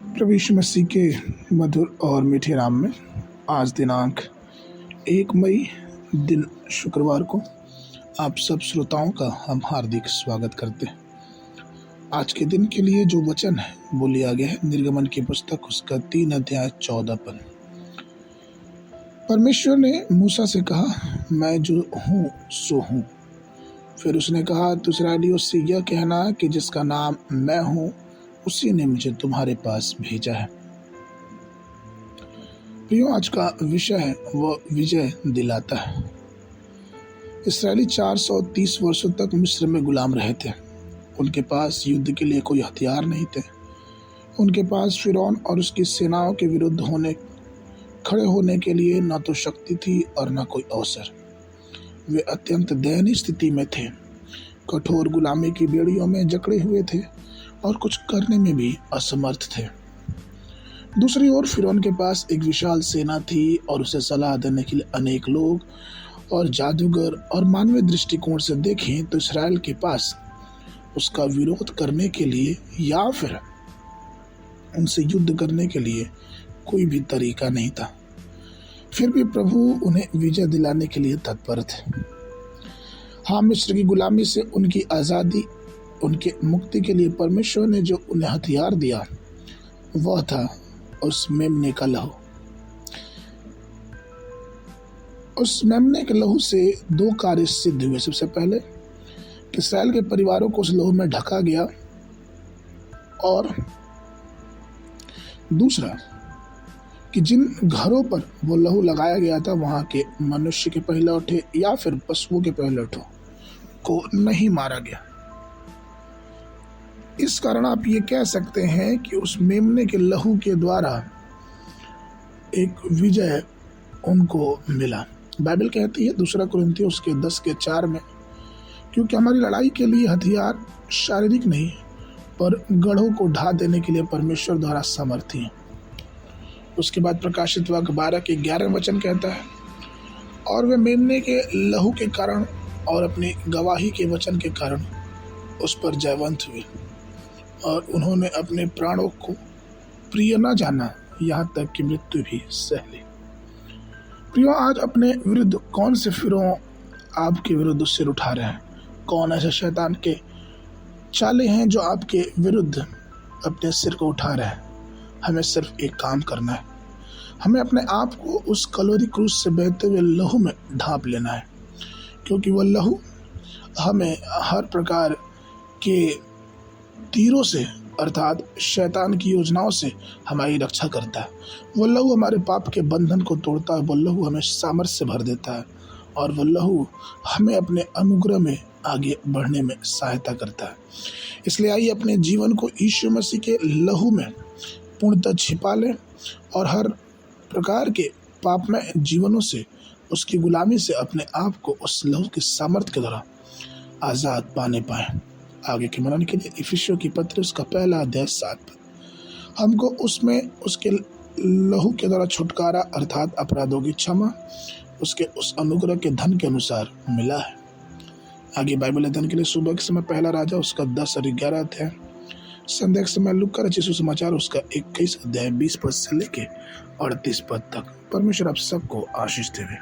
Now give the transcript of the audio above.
प्रभु यीशु मसीह के मधुर और मीठे नाम में आज दिनांक 1 मई दिन शुक्रवार को आप सब श्रोताओं का हम हार्दिक स्वागत करते हैं। आज के दिन के लिए जो वचन है वो लिया गया है निर्गमन की पुस्तक उसका 3 अध्याय 14 पद। परमेश्वर ने मूसा से कहा, मैं जो हूँ सो हूँ। फिर उसने कहा, तो इस्राएलियों से यह कहना कि जिसका नाम मैं हूँ उसी ने मुझे तुम्हारे पास भेजा है। प्रियो, आज का विषय है वह विजय दिलाता है। इस्राएली 430 वर्षों तक मिस्र में गुलाम रहे थे। उनके पास युद्ध के लिए कोई हथियार नहीं थे। उनके पास फिरौन और उसकी सेनाओं के विरुद्ध खड़े होने के लिए न तो शक्ति थी और न कोई अवसर। वे अत्यंत दयनीय स्थिति में थे। कठोर गुलामी की बेड़ियों में जकड़े हुए थे और कुछ करने में भी असमर्थ थे। दूसरी ओर फिरौन के पास एक विशाल सेना थी और उसे सलाह देने के लिए अनेक लोग और जादूगर, और मानवीय दृष्टिकोण से देखें तो इस्राएल के पास उसका विरोध करने के लिए या फिर उनसे युद्ध करने के लिए कोई भी तरीका नहीं था। फिर भी प्रभु उन्हें विजय दिलाने के लिए तत्पर थे। हाँ, मिस्र की गुलामी से उनकी आज़ादी, उनके मुक्ति के लिए परमेश्वर ने जो उन्हें हथियार दिया वह था उस मेमने का लहू। उस मेमने के लहू से 2 कार्य सिद्ध हुए। सबसे पहले कि इस्राएल के परिवारों को उस लहू में ढका गया, और दूसरा कि जिन घरों पर वो लहू लगाया गया था वहां के मनुष्य के पहिलौठे या फिर पशुओं के पहिलौठों को नहीं मारा गया। इस कारण आप ये कह सकते हैं कि उस मेमने के लहू के द्वारा एक विजय उनको मिला। बाइबल कहती है 2 कुरिन्थियों उसके 10:4 में, क्योंकि हमारी लड़ाई के लिए हथियार शारीरिक नहीं पर गढ़ों को ढा देने के लिए परमेश्वर द्वारा सामर्थी हैं। उसके बाद प्रकाशित वाक्य 12:11 वचन कहता है, और वे मेमने के लहू के कारण और अपनी गवाही के वचन के कारण उस पर जयवंत हुए, और उन्होंने अपने प्राणों को प्रिय न जाना, यहाँ तक कि मृत्यु भी सह ली। प्रियो, आज अपने विरुद्ध कौन से फिरौन आपके विरुद्ध सिर उठा रहे हैं? कौन ऐसे शैतान के चाले हैं जो आपके विरुद्ध अपने सिर को उठा रहे हैं? हमें सिर्फ एक काम करना है। हमें अपने आप को उस कलोरी क्रूस से बहते हुए लहू में ढांप लेना है, क्योंकि वह लहू हमें हर प्रकार के तीरों से अर्थात शैतान की योजनाओं से हमारी रक्षा करता है। वह लहू हमारे पाप के बंधन को तोड़ता है। वह लहू हमें सामर्थ्य से भर देता है, और वह लहू हमें अपने अनुग्रह में आगे बढ़ने में सहायता करता है। इसलिए आइए अपने जीवन को यीशु मसीह के लहू में पूर्णतः छिपा लें और हर प्रकार के पापमय जीवनों से, उसकी गुलामी से अपने आप को उस लहू के सामर्थ्य के द्वारा आज़ाद पाने पाएं। आगे के मनन के लिए इफिसियों की पत्री उसका 1 अध्याय 7 पद। हमको उसमें उसके लहू के द्वारा छुटकारा अर्थात अपराधों की क्षमा उसके उस अनुग्रह के धन के अनुसार मिला है। आगे बाइबल अध्ययन के लिए सुबह के समय 1 राजा उसका 10 और 11 अध्याय, संध्या के समय लूका रचित सुसमाचार उसका 21 अध्याय 20 पद से लेके 38 पद तक। परमेश्वर आप सबको आशीष देवे।